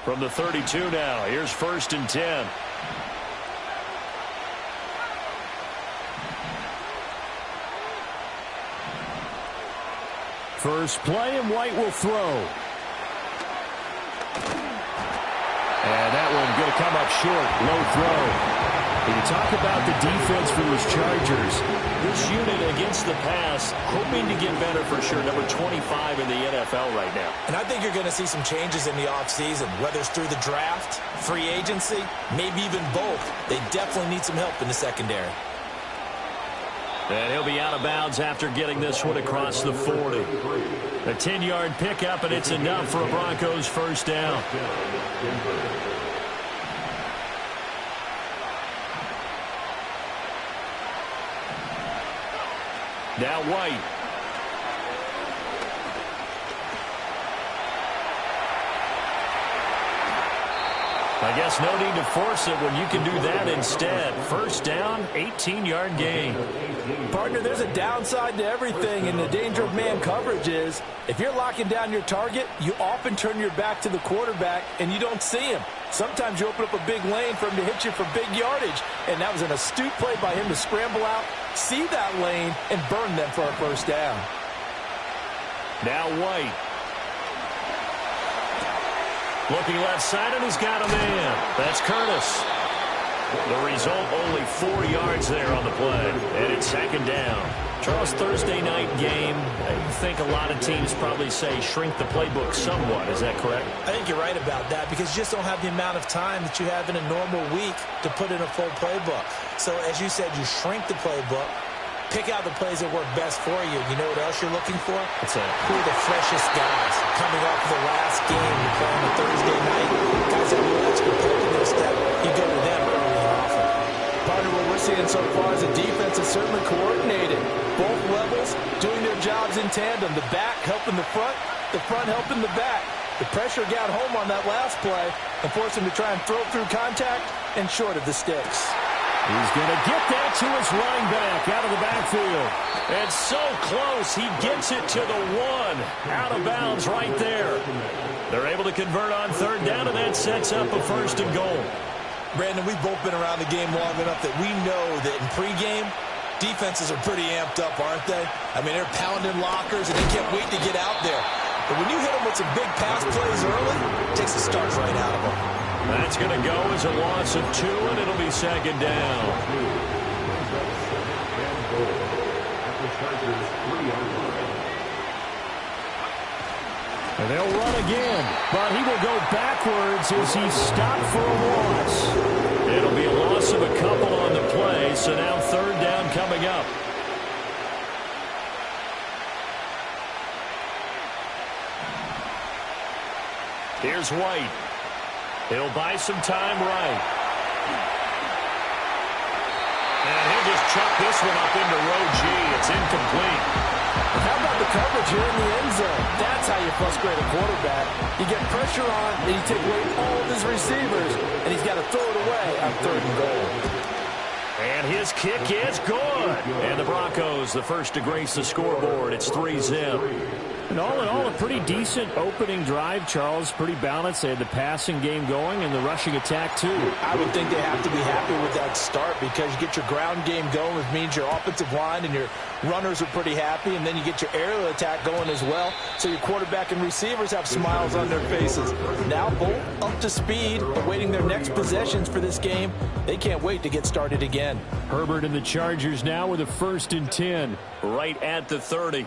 From the 32 now, here's 1st and 10. First play, and White will throw. And that one going to come up short. Low throw. When you talk about the defense for these Chargers, this unit against the pass, hoping to get better for sure. Number 25 in the NFL right now. And I think you're going to see some changes in the offseason, whether it's through the draft, free agency, maybe even both. They definitely need some help in the secondary. And he'll be out of bounds after getting this one across the 40. A 10-yard pickup, and it's enough for a Broncos first down. Now White. I guess no need to force it when you can do that instead. First down, 18-yard gain. Partner, there's a downside to everything, and the danger of man coverage is if you're locking down your target, you often turn your back to the quarterback, and you don't see him. Sometimes you open up a big lane for him to hit you for big yardage, and that was an astute play by him to scramble out, see that lane, and burn them for a first down. Now White. Looking left side, and he's got a man. That's Curtis. The result, only 4 yards there on the play. And it's 2nd down. Charles, Thursday night game, I think a lot of teams probably say shrink the playbook somewhat. Is that correct? I think you're right about that because you just don't have the amount of time that you have in a normal week to put in a full playbook. So, as you said, you shrink the playbook. Pick out the plays that work best for you. You know what else you're looking for? What's that? Who are the freshest guys coming off the last game to play on a Thursday night? Guys that will extra pep in their step. You go to them early and often. Partner, what we're seeing so far is the defense is certainly coordinated. Both levels doing their jobs in tandem. The back helping the front helping the back. The pressure got home on that last play and forced him to try and throw through contact and short of the sticks. He's going to get that to his running back out of the backfield. And so close, he gets it to the 1. Out of bounds right there. They're able to convert on 3rd down, and that sets up a 1st and goal. Brandon, we've both been around the game long enough that we know that in pregame, defenses are pretty amped up, aren't they? I mean, they're pounding lockers, and they can't wait to get out there. But when you hit them with some big pass plays early, it takes the starts right out of them. That's going to go as a loss of 2, and it'll be 2nd down. And they'll run again, but he will go backwards as he's stopped for a loss. It'll be a loss of a couple on the play, so now 3rd down coming up. Here's White. He'll buy some time right. And he'll just chuck this one up into row G. It's incomplete. How about the coverage here in the end zone? That's how you frustrate a quarterback. You get pressure on, and you take away all of his receivers, and he's got to throw it away on 3rd and goal. And his kick is good. And the Broncos, the first to grace the scoreboard. It's 3-zip. And all in all, a pretty decent opening drive, Charles. Pretty balanced. They had the passing game going and the rushing attack, too. I would think they have to be happy with that start because you get your ground game going, which means your offensive line and your runners are pretty happy, and then you get your aerial attack going as well. So your quarterback and receivers have smiles on their faces. Now both up to speed, awaiting their next possessions for this game. They can't wait to get started again. Herbert and the Chargers now with a 1st and 10. Right at the 30.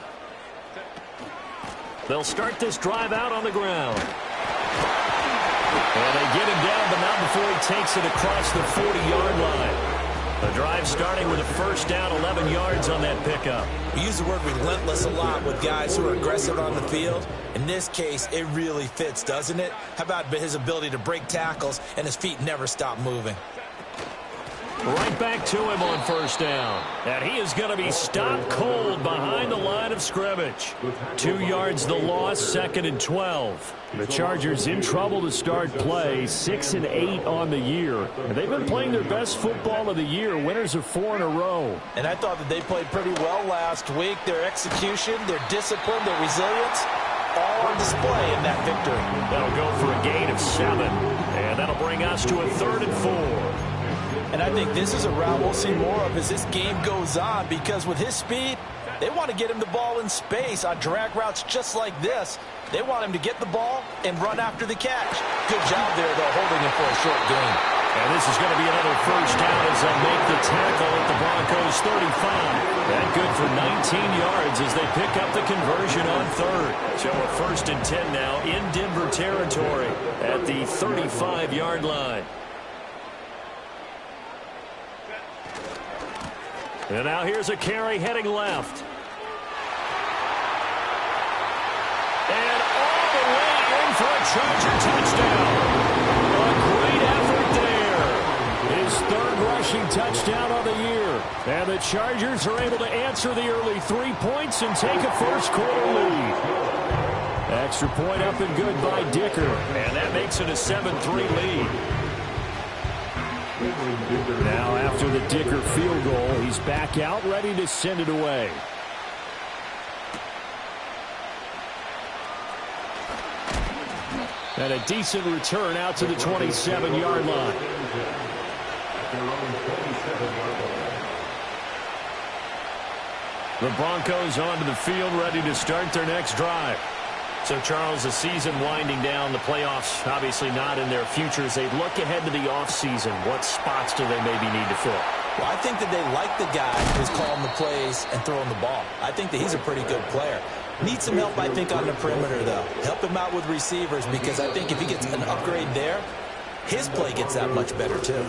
They'll start this drive out on the ground. And they get him down, but not before he takes it across the 40-yard line. The drive starting with a first down, 11 yards on that pickup. We use the word relentless a lot with guys who are aggressive on the field. In this case, it really fits, doesn't it? How about his ability to break tackles and his feet never stop moving? Right back to him on first down. And he is going to be stopped cold behind the line of scrimmage. 2 yards the loss, 2nd and 12. The Chargers in trouble to start play, 6-8 on the year. And they've been playing their best football of the year, winners of 4 in a row. And I thought that they played pretty well last week. Their execution, their discipline, their resilience, all on display in that victory. That'll go for a gain of 7, and that'll bring us to a 3rd and 4. And I think this is a route we'll see more of as this game goes on, because with his speed, they want to get him the ball in space on drag routes just like this. They want him to get the ball and run after the catch. Good job there, though, holding him for a short gain. And this is going to be another first down as they make the tackle at the Broncos' 35. That good for 19 yards as they pick up the conversion on 3rd. So a 1st and 10 now in Denver territory at the 35-yard line. And now here's a carry heading left. And all the way in for a Charger touchdown. A great effort there. His 3rd rushing touchdown of the year. And the Chargers are able to answer the early 3 points and take a first-quarter lead. Extra point up and good by Dicker. And that makes it a 7-3 lead. Now after the Dicker field goal, he's back out ready to send it away. And a decent return out to the 27-yard line. The Broncos onto the field ready to start their next drive. So, Charles, the season winding down, the playoffs obviously not in their future. As they look ahead to the offseason, what spots do they maybe need to fill? Well, I think that they like the guy who's calling the plays and throwing the ball. I think that he's a pretty good player. Needs some help, I think, on the perimeter, though. Help him out with receivers, because I think if he gets an upgrade there, his play gets that much better, too.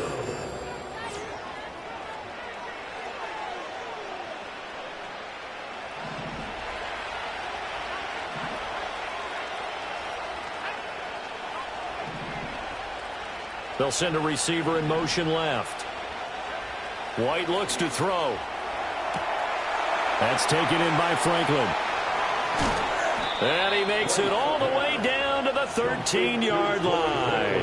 They'll send a receiver in motion left. White looks to throw. That's taken in by Franklin. And he makes it all the way down to the 13-yard line.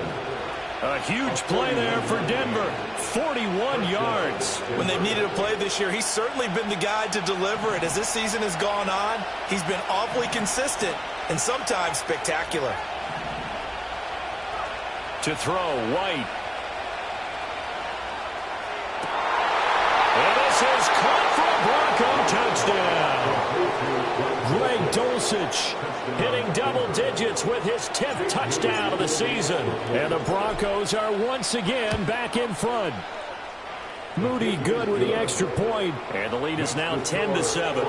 A huge play there for Denver. 41 yards. When they've needed a play this year, he's certainly been the guy to deliver it. As this season has gone on, he's been awfully consistent and sometimes spectacular. To throw, White. And this is caught for a Bronco touchdown. Greg Dulcich hitting double digits with his 10th touchdown of the season. And the Broncos are once again back in front. Moody good with the extra point. And the lead is now 10-7.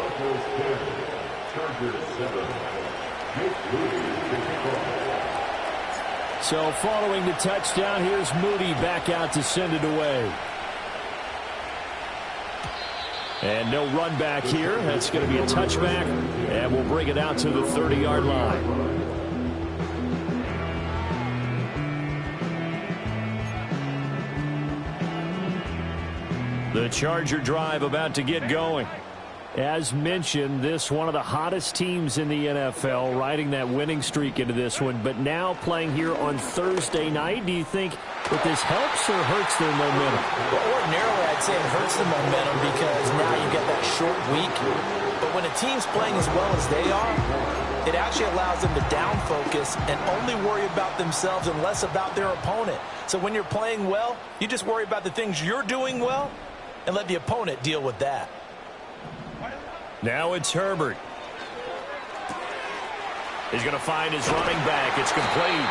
So following the touchdown, here's Moody back out to send it away. And no run back here. That's going to be a touchback, and we'll bring it out to the 30-yard line. The Charger drive about to get going. As mentioned, this one of the hottest teams in the NFL, riding that winning streak into this one, but now playing here on Thursday night. Do you think that this helps or hurts their momentum? Well, ordinarily, I'd say it hurts the momentum because now you get that short week. But when a team's playing as well as they are, it actually allows them to down focus and only worry about themselves and less about their opponent. So when you're playing well, you just worry about the things you're doing well and let the opponent deal with that. Now it's Herbert. He's going to find his running back. It's complete.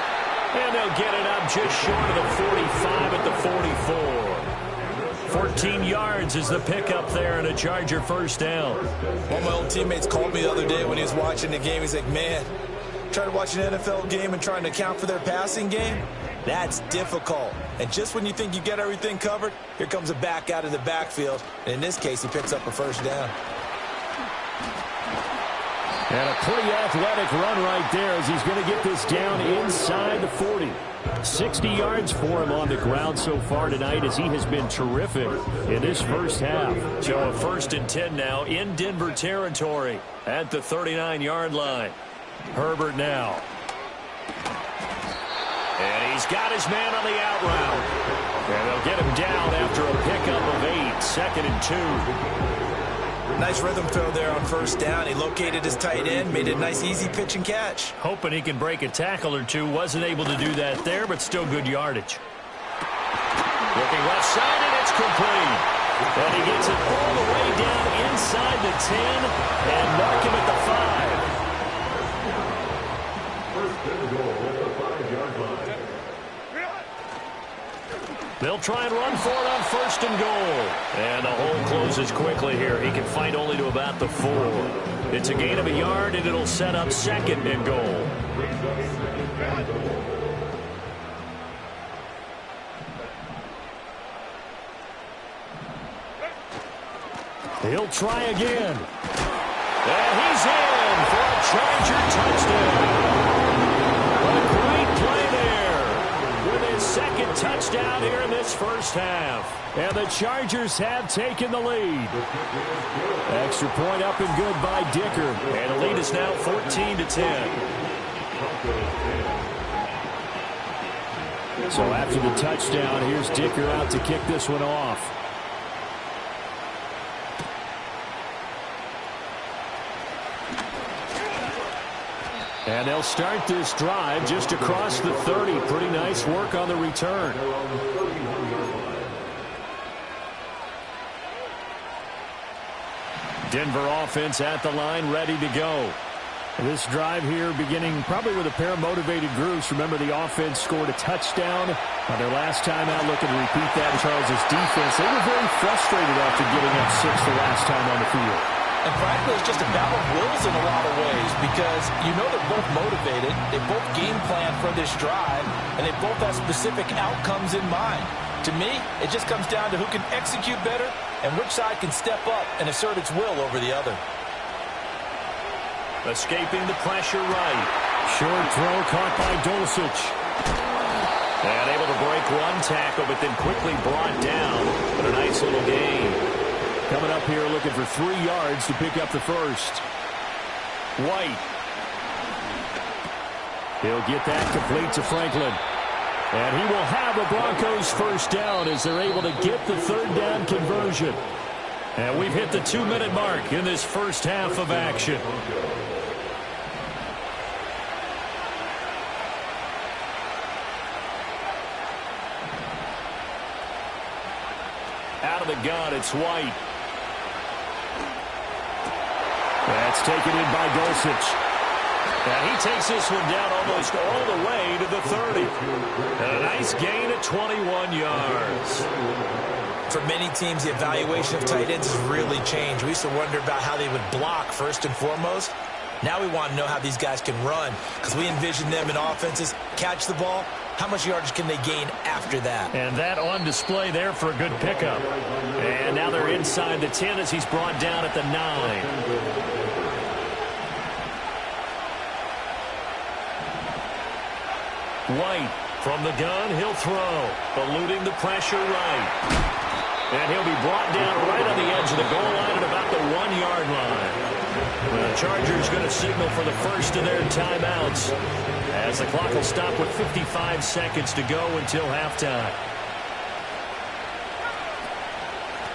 And they'll get it up just short of the 45 at the 44. 14 yards is the pickup there and a Charger first down. One of my old teammates called me the other day when he was watching the game. He's like, man, trying to watch an NFL game and trying to account for their passing game, that's difficult. And just when you think you get everything covered, here comes a back out of the backfield. And in this case, he picks up a first down. And a pretty athletic run right there as he's going to get this down inside the 40. 60 yards for him on the ground so far tonight as he has been terrific in this first half. So a 1st and 10 now in Denver territory at the 39-yard line. Herbert now. And he's got his man on the out route. And they'll get him down after a pickup of 8. 2nd and 2. Nice rhythm throw there on first down. He located his tight end, made it a nice, easy pitch and catch. Hoping he can break a tackle or two. Wasn't able to do that there, but still good yardage. Looking left side, and it's complete. And he gets it all the way down inside the 10 and mark him at the 5. First and goal at the 5-yard line. They'll try and run for it on first and goal. And the hole closes quickly here. He can fight only to about the 4. It's a gain of a yard, and it'll set up second and goal. He'll try again. And he's in for a Charger touchdown. A great play there with his second touchdown here in this first half. And the Chargers have taken the lead. Extra point up and good by Dicker. And the lead is now 14-10. So after the touchdown, here's Dicker out to kick this one off. And they'll start this drive just across the 30. Pretty nice work on the return. Denver offense at the line, ready to go. This drive here beginning probably with a pair of motivated groups. Remember, the offense scored a touchdown on their last time out. Looking to repeat that in Charles' defense. They were very frustrated after giving up 6 the last time on the field. And frankly, it's just a battle of wills in a lot of ways because you know they're both motivated, they both game plan for this drive, and they both have specific outcomes in mind. To me, it just comes down to who can execute better and which side can step up and assert its will over the other. Escaping the pressure right. Short throw caught by Dulcich. And able to break one tackle, but then quickly brought down. But a nice little gain. Coming up here looking for 3 yards to pick up the first. White. He'll get that complete to Franklin. And he will have the Broncos first down as they're able to get the third down conversion. And we've hit the 2-minute mark in this first half of action. Out of the gun, it's White. That's taken in by Dulcich. And he takes this one down almost all the way to the 30. And a nice gain at 21 yards. For many teams, the evaluation of tight ends has really changed. We used to wonder about how they would block first and foremost. Now we want to know how these guys can run because we envision them in offenses, catch the ball. How much yardage can they gain after that? And that on display there for a good pickup. And now they're inside the 10 as he's brought down at the 9. White from the gun, he'll throw. Eluding the pressure right. And he'll be brought down right on the edge of the goal line at about the 1-yard line. The Chargers going to signal for the first of their timeouts as the clock will stop with 55 seconds to go until halftime.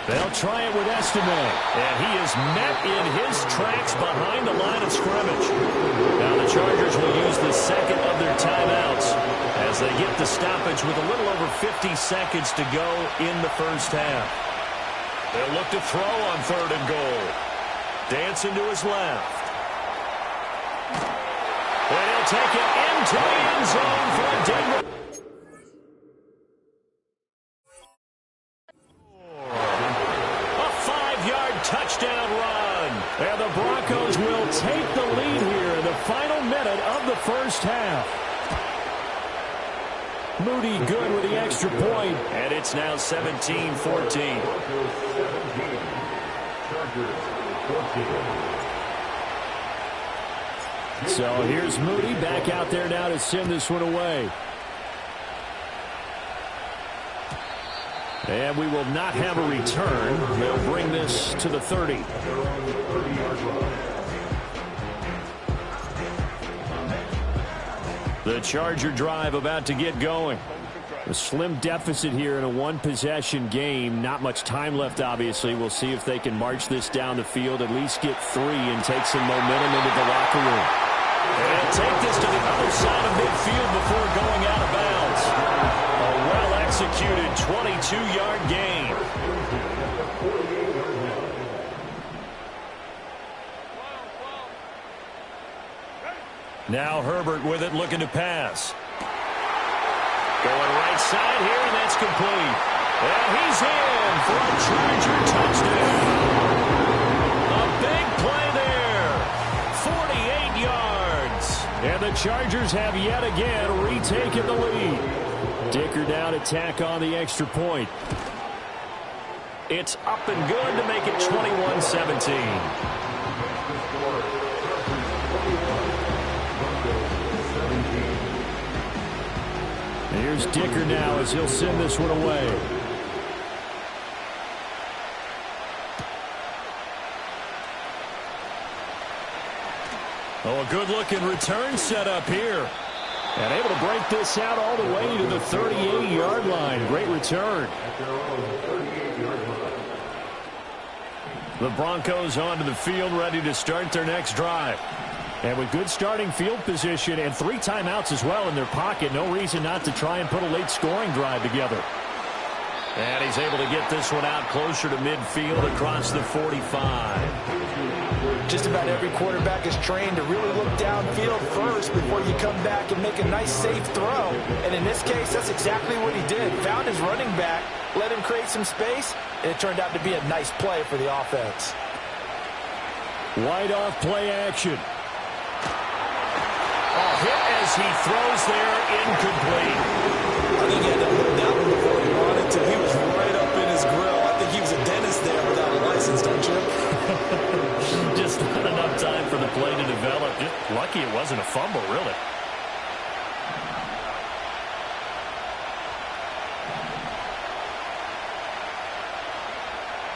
They'll try it with Estime, and he is met in his tracks behind the line of scrimmage. Now the Chargers will use the second of their timeouts as they get the stoppage with a little over 50 seconds to go in the first half. They'll look to throw on third and goal. Dancing to his left. And he'll take it into the end zone for a Denver. Touchdown run. And the Broncos will take the lead here in the final minute of the first half. Moody good with the extra point. And it's now 17-14. So here's Moody back out there now to send this one away. And we will not have a return. They'll bring this to the 30. The Charger drive about to get going. A slim deficit here in a one-possession game. Not much time left, obviously. We'll see if they can march this down the field, at least get 3 and take some momentum into the locker room. And take this to the other side of midfield before going out of bounds. A well-executed 22-yard gain. Now Herbert with it, looking to pass. Going right side here, and that's complete. And he's in for a Charger touchdown. A big play there. 48 yards. And the Chargers have yet again retaken the lead. Dicker now to tack on the extra point. It's up and good to make it 21-17. Here's Dicker now as he'll send this one away. Oh, a good-looking return set up here. And able to break this out all the way to the 38-yard line. Great return. The Broncos onto the field, ready to start their next drive. And with good starting field position and 3 timeouts as well in their pocket, no reason not to try and put a late scoring drive together. And he's able to get this one out closer to midfield across the 45. Just about every quarterback is trained to really look downfield first before you come back and make a nice, safe throw. And in this case, that's exactly what he did. Found his running back, let him create some space, and it turned out to be a nice play for the offense. Wide off play action. Hit as he throws there, incomplete. I think he had to put that one before he wanted to. He was right up in his grill. I think he was a dentist there without a license, don't you? Just not enough time for the play to develop. Just lucky it wasn't a fumble, really.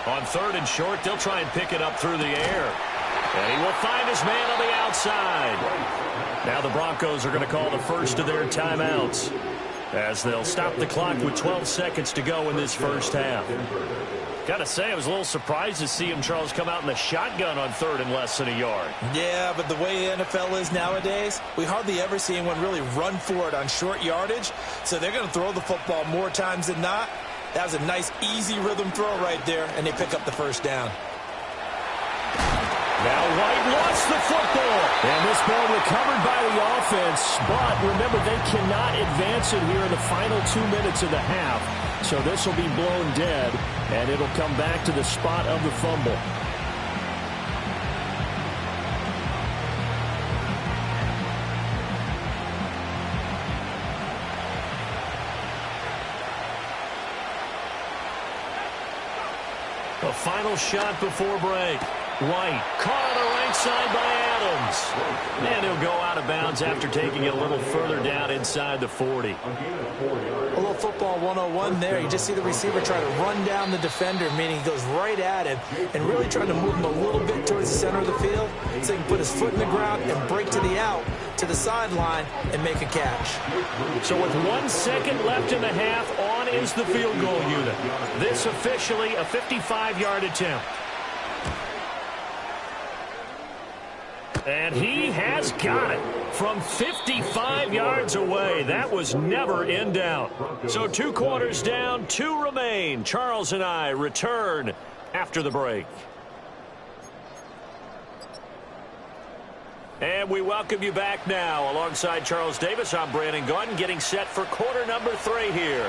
On 3rd and short, they'll try and pick it up through the air. And he will find his man on the outside. Now the Broncos are going to call the first of their timeouts as they'll stop the clock with 12 seconds to go in this first half. Got to say, I was a little surprised to see him, Charles, come out in the shotgun on 3rd and less than a yard. Yeah, but the way the NFL is nowadays, we hardly ever see anyone really run for it on short yardage. So they're going to throw the football more times than not. That was a nice, easy rhythm throw right there, and they pick up the first down. Now White lost the football. And this ball recovered by the offense. But remember, they cannot advance it here in the final 2 minutes of the half. So this will be blown dead, and it'll come back to the spot of the fumble. A final shot before break. White caught on the right side by Adams. And he'll go out of bounds after taking it a little further down inside the 40. A little football 101 there. You just see the receiver try to run down the defender, meaning he goes right at him and really trying to move him a little bit towards the center of the field so he can put his foot in the ground and break to the out, to the sideline, and make a catch. So with 1 second left in the half, on is the field goal unit. This officially a 55-yard attempt. And he has got it from 55 yards away. That was never in doubt. So 2 quarters down, 2 remain. Charles and I return after the break. And we welcome you back now. Alongside Charles Davis, I'm Brandon Gaudin, getting set for quarter number 3 here.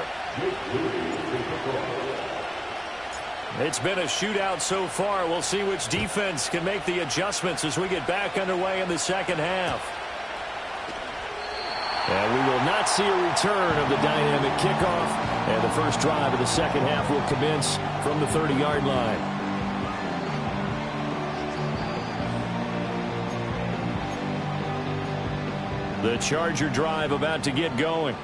It's been a shootout so far. We'll see which defense can make the adjustments as we get back underway in the second half. And we will not see a return of the dynamic kickoff. And the first drive of the second half will commence from the 30-yard line. The Charger drive about to get going.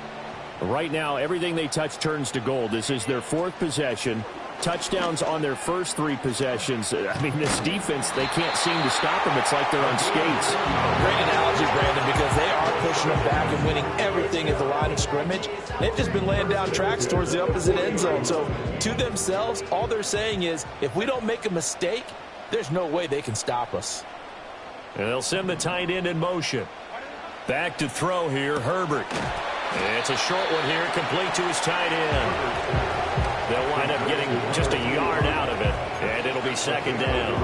Right now, everything they touch turns to gold. This is their 4th possession. Touchdowns on their first 3 possessions. I mean, this defense, they can't seem to stop them. It's like they're on skates. Great analogy, Brandon, because they are pushing them back and winning everything everything at the line of scrimmage. They've just been laying down tracks towards the opposite end zone. So to themselves, all they're saying is, if we don't make a mistake, there's no way they can stop us. And they'll send the tight end in motion. Back to throw here, Herbert. It's a short one here, complete to his tight end. They'll wind up getting just a yard out of it, and it'll be second down.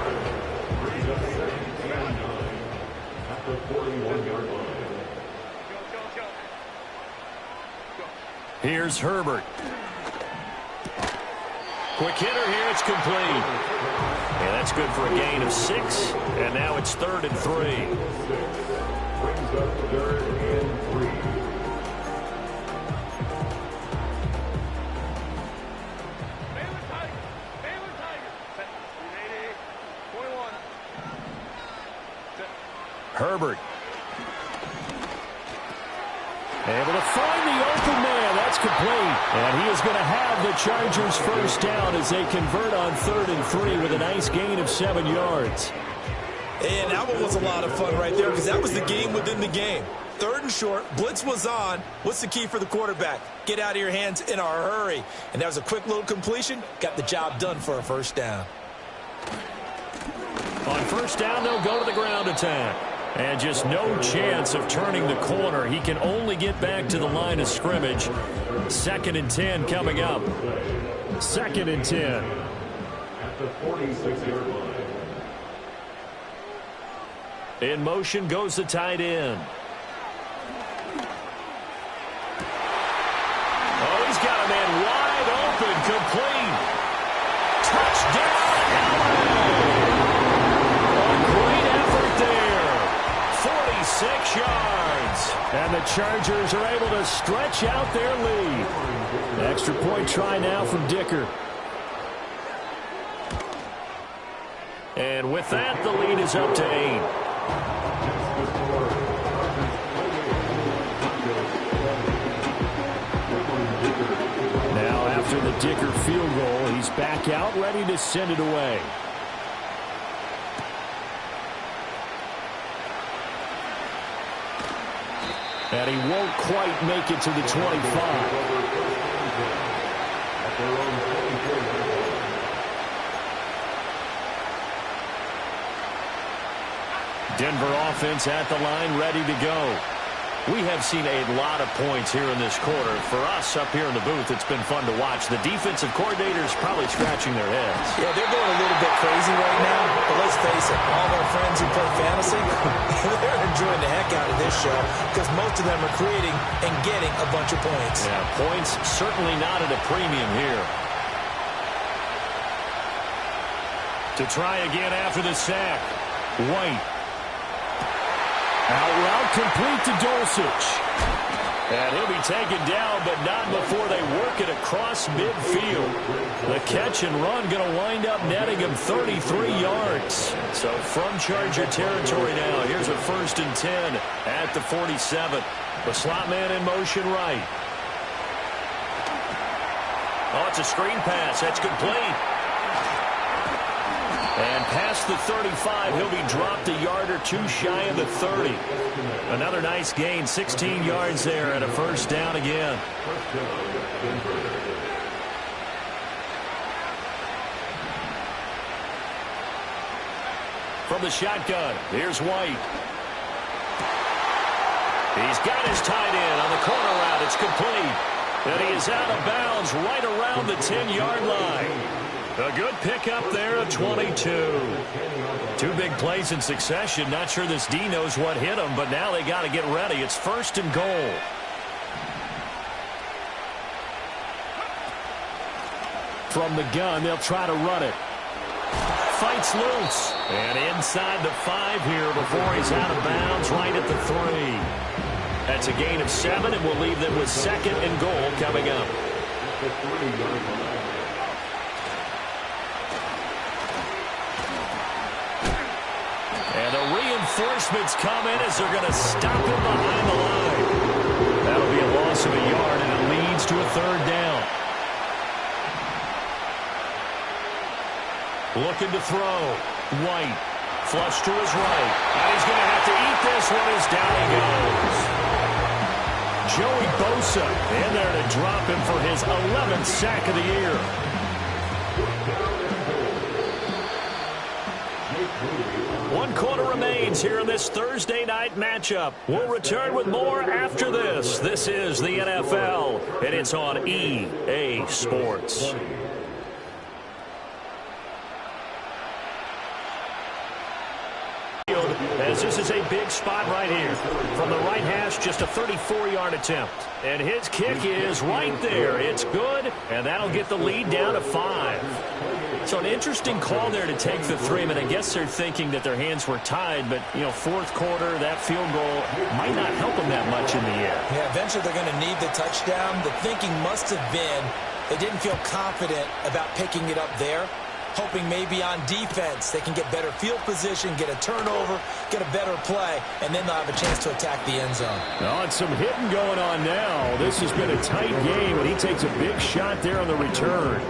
Here's Herbert. Quick hitter here, it's complete. And that's good for a gain of 6, and now it's 3rd and 3. Brings up 3rd and 3. Herbert. Able to find the open man. That's complete. And he is going to have the Chargers first down as they convert on 3rd and 3 with a nice gain of 7 yards. And that one was a lot of fun right there because that was the game within the game. 3rd and short, blitz was on. What's the key for the quarterback? Get out of your hands in a hurry. And that was a quick little completion. Got the job done for a first down. On first down, they'll go to the ground attack. And just no chance of turning the corner. He can only get back to the line of scrimmage. 2nd and 10 coming up. 2nd and 10. At the 46-yard line. In motion goes the tight end. Oh, he's got a man wide open, complete. Touchdown, a great effort there. 46 yards. And the Chargers are able to stretch out their lead. Extra point try now from Dicker. And with that, the lead is up to 8. Now after the Dicker field goal, he's back out ready to send it away. And he won't quite make it to the 25. Denver offense at the line, ready to go. We have seen a lot of points here in this quarter. For us up here in the booth, it's been fun to watch. The defensive coordinators probably scratching their heads. Yeah, they're going a little bit crazy right now. But let's face it, all our friends who play fantasy, they're enjoying the heck out of this show because most of them are creating and getting a bunch of points. Yeah, points certainly not at a premium here. To try again after the sack. White. Out route complete to Dulcich. And he'll be taken down, but not before they work it across midfield. The catch and run going to wind up netting him 33 yards. So from Charger territory now, here's a 1st and 10 at the 47. The slot man in motion right. Oh, it's a screen pass. That's complete. And past the 35, he'll be dropped a yard or two shy of the 30. Another nice gain, 16 yards there and a first down again. From the shotgun, here's White. He's got his tight end on the corner route. It's complete. And he is out of bounds right around the 10-yard line. A good pickup there of 22. 2 big plays in succession. Not sure this D knows what hit him, but now they got to get ready. It's 1st and goal. From the gun, they'll try to run it. Fights loose. And inside the 5 here before he's out of bounds right at the 3. That's a gain of 7, and we'll leave them with 2nd and goal coming up. And the reinforcements come in as they're going to stop him behind the line. That'll be a loss of a yard, and it leads to a 3rd down. Looking to throw. White. Flush to his right. And he's going to have to eat this one as down he goes. Joey Bosa in there to drop him for his 11th sack of the year. One quarter remains here in this Thursday night matchup. We'll return with more after this. This is the NFL, and it's on EA Sports. As this is a big spot right here. From the right hash, just a 34-yard attempt. And his kick is right there. It's good, and that'll get the lead down to 5. So an interesting call there to take the 3. I mean, I guess they're thinking that their hands were tied, but, you know, fourth quarter, that field goal might not help them that much in the air. Yeah, eventually they're going to need the touchdown. The thinking must have been they didn't feel confident about picking it up there, hoping maybe on defense they can get better field position, get a turnover, get a better play, and then they'll have a chance to attack the end zone. Oh, and some hitting going on now. This has been a tight game, and he takes a big shot there on the return.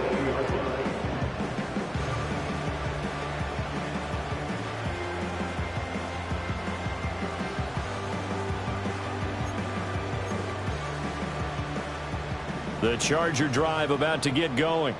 The Charger drive about to get going.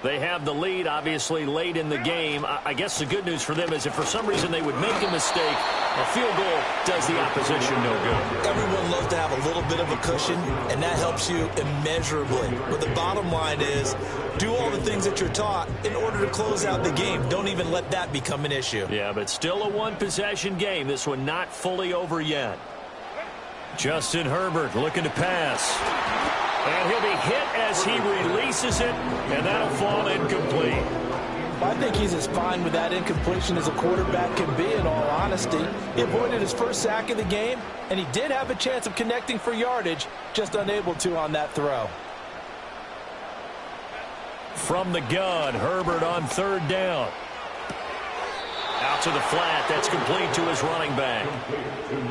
They have the lead, obviously, late in the game. I guess the good news for them is if for some reason they would make a mistake, a field goal does the opposition no good. Everyone loves to have a little bit of a cushion, and that helps you immeasurably. But the bottom line is, do all the things that you're taught in order to close out the game. Don't even let that become an issue. Yeah, but still a one-possession game. This one not fully over yet. Justin Herbert looking to pass. And he'll be hit as he releases it, and that'll fall incomplete. I think he's as fine with that incompletion as a quarterback can be, in all honesty. He avoided his first sack of the game, and he did have a chance of connecting for yardage, just unable to on that throw. From the gun, Herbert on third down. Out to the flat. That's complete to his running back.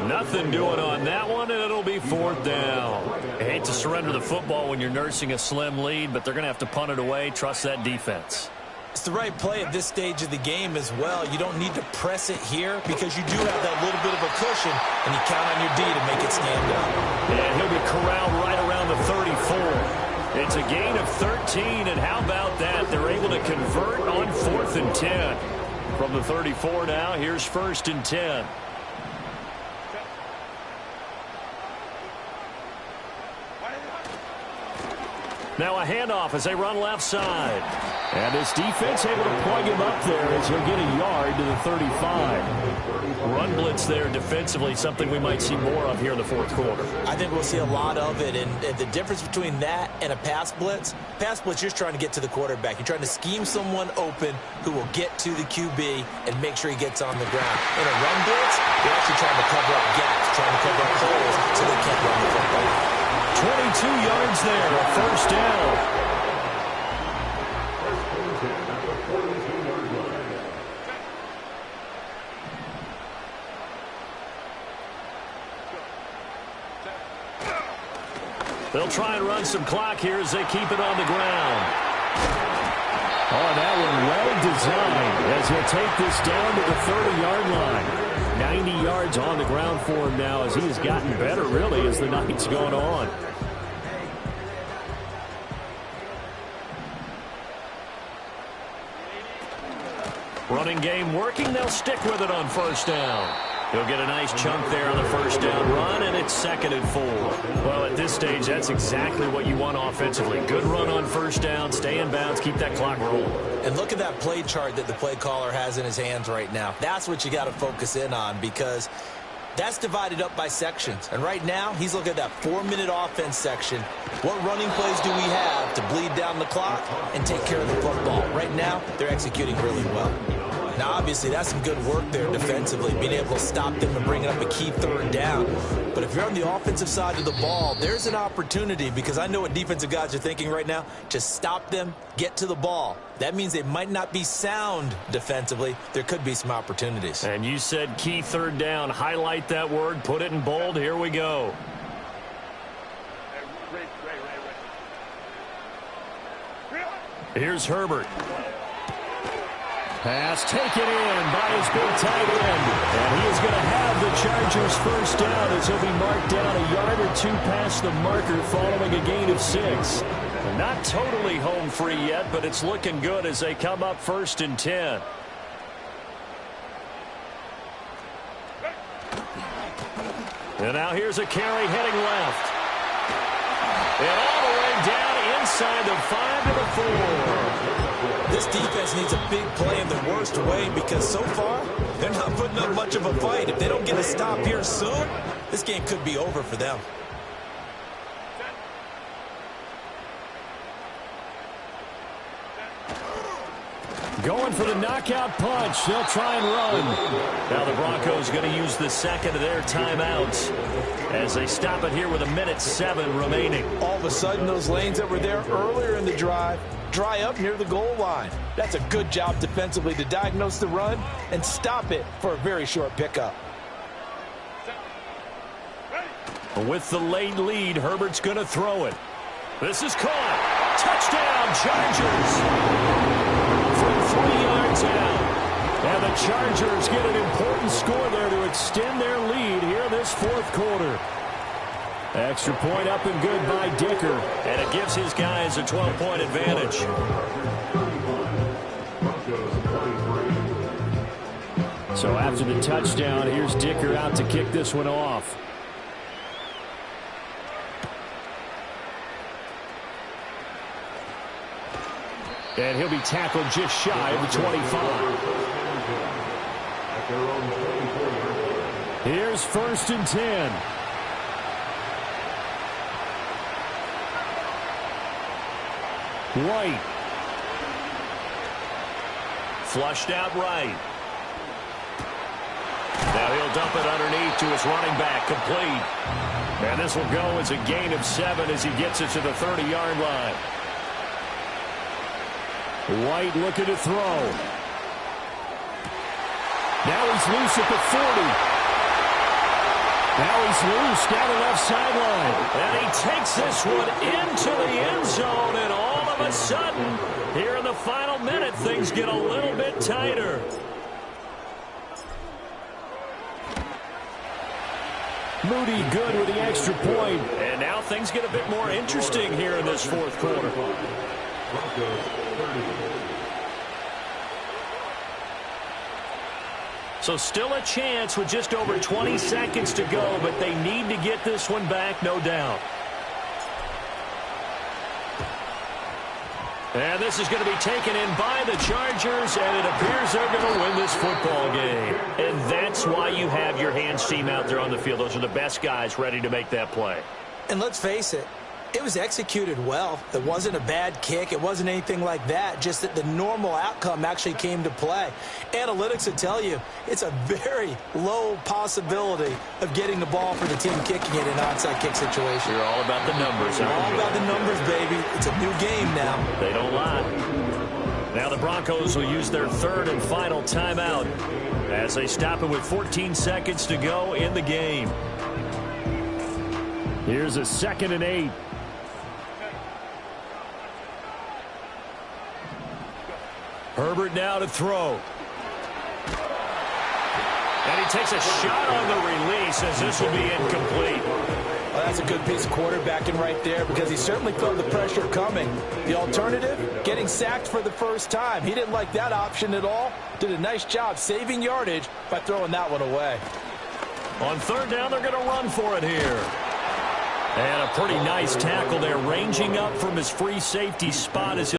Nothing doing on that one, and it'll be fourth down. I hate to surrender the football when you're nursing a slim lead, but they're going to have to punt it away. Trust that defense. It's the right play at this stage of the game as well. You don't need to press it here because you do have that little bit of a cushion, and you count on your D to make it stand up. And he'll be corralled right around the 34. It's a gain of 13, and how about that? They're able to convert on 4th and 10. From the 34 now, here's 1st and 10. Now a handoff as they run left side. And this defense able to plug him up there as he'll get a yard to the 35. Run blitz there defensively, something we might see more of here in the fourth quarter. I think we'll see a lot of it, and the difference between that and a pass blitz, you're just trying to get to the quarterback. You're trying to scheme someone open who will get to the QB and make sure he gets on the ground. In a run blitz, you're actually trying to cover up gaps, trying to cover up holes so they can't run the football. 22 yards there, a first down. They'll try and run some clock here as they keep it on the ground. Oh, that one well designed as he'll take this down to the 30-yard line. 90 yards on the ground for him now as he has gotten better, really, as the night's gone on. Running game working. They'll stick with it on first down. He'll get a nice chunk there on the first down run, and it's 2nd and 4. Well, at this stage, that's exactly what you want offensively. Good run on first down, stay in bounds, keep that clock rolling. And look at that play chart that the play caller has in his hands right now. That's what you got to focus in on because that's divided up by sections. And right now, he's looking at that 4-minute offense section. What running plays do we have to bleed down the clock and take care of the football? Right now, they're executing really well. Now, obviously, that's some good work there defensively, being able to stop them and bringing up a key third down. But if you're on the offensive side of the ball, there's an opportunity because I know what defensive guys are thinking right now. Just stop them, get to the ball. That means they might not be sound defensively. There could be some opportunities. And you said key third down. Highlight that word, put it in bold. Here we go. Here's Herbert. Pass taken in by his big tight end. And he is going to have the Chargers first down as he'll be marked down a yard or two past the marker following a gain of 6. Not totally home free yet, but it's looking good as they come up 1st and 10. And now here's a carry heading left. And all the way down inside the 5 to the 4. This defense needs a big play in the worst way because so far, they're not putting up much of a fight. If they don't get a stop here soon, this game could be over for them. Going for the knockout punch. They'll try and run. Now the Broncos going to use the second of their timeouts as they stop it here with 1:07 remaining. All of a sudden, those lanes that were there earlier in the drive dry up near the goal line. That's a good job defensively to diagnose the run and stop it for a very short pickup. With the late lead, Herbert's going to throw it. This is caught. Touchdown, Chargers. From 3 yards out. And the Chargers get an important score there to extend their lead here this 4th quarter. Extra point up and good by Dicker. And it gives his guys a 12-point advantage. So after the touchdown, here's Dicker out to kick this one off. And he'll be tackled just shy of the 25. Here's 1st and 10. White. Flushed out right. Now he'll dump it underneath to his running back, complete. And this will go as a gain of 7 as he gets it to the 30-yard line. White looking to throw. Now he's loose at the 40. Now he's loose down the left sideline. And he takes this one into the end zone. And all of a sudden, here in the final minute, things get a little bit tighter. Moody good with the extra point. And now things get a bit more interesting here in this 4th quarter. So still a chance with just over 20 seconds to go, but they need to get this one back, no doubt. And this is going to be taken in by the Chargers, and it appears they're going to win this football game. And that's why you have your hands team out there on the field. Those are the best guys ready to make that play. And let's face it, it was executed well. It wasn't a bad kick. It wasn't anything like that. Just that the normal outcome actually came to play. Analytics will tell you it's a very low possibility of getting the ball for the team kicking it in an onside kick situation. You're all about the numbers. All about the numbers, baby. It's a new game now. They don't lie. Now the Broncos will use their 3rd and final timeout as they stop it with 14 seconds to go in the game. Here's a 2nd and 8. Herbert now to throw. And he takes a shot on the release as this will be incomplete. Well, that's a good piece of quarterbacking right there because he certainly felt the pressure coming. The alternative, getting sacked for the first time. He didn't like that option at all. Did a nice job saving yardage by throwing that one away. On 3rd down, they're going to run for it here. And a pretty nice tackle there, ranging up from his free safety spot as